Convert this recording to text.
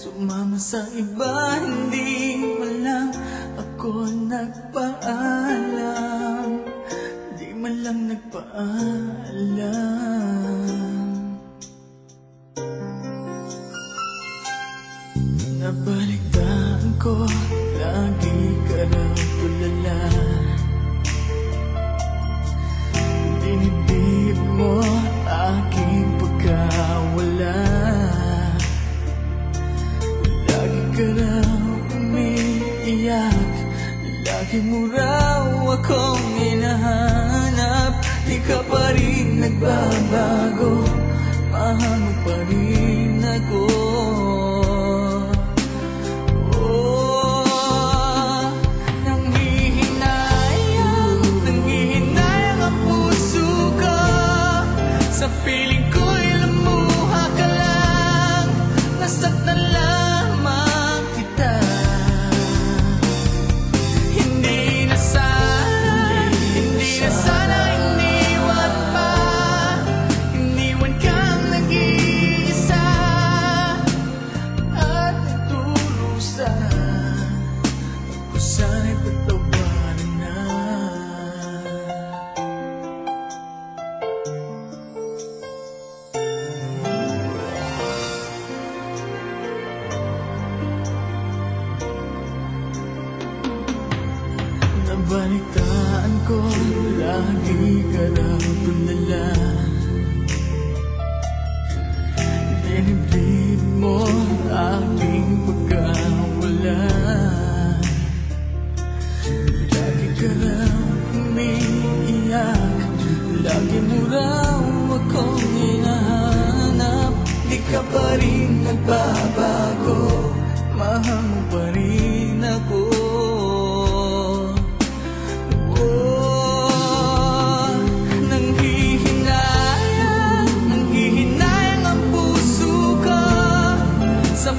Sumama sa iba, hindi man lang ako nagpaalam, di man lang nagpaalam. Nabalitaan ko, lagi ka raw tulala. Dinibdib mo aking pagkawala. Lagi ka raw umiiyak, lagi mo raw akong hinahanap. Di ka pa rin nagbabago, mahal mo pa rin ako. Sa piling ko'y lumuha ka lang, nasaktan lamang kita. Hindi na sana iniwan pa, iniwan kang nag-iisa at nagtulusan. Ako sana'y patawarin na. Nabalitaan ko, lagi ka raw tulala. Dinibdib mo aking pagkawala. Lagi ka raw umiiyak, lagi mo raw akong hinahanap. Di ka pa rin nagbabago, mahal mo pa rin ako. Nanghihinayang ang puso ko sa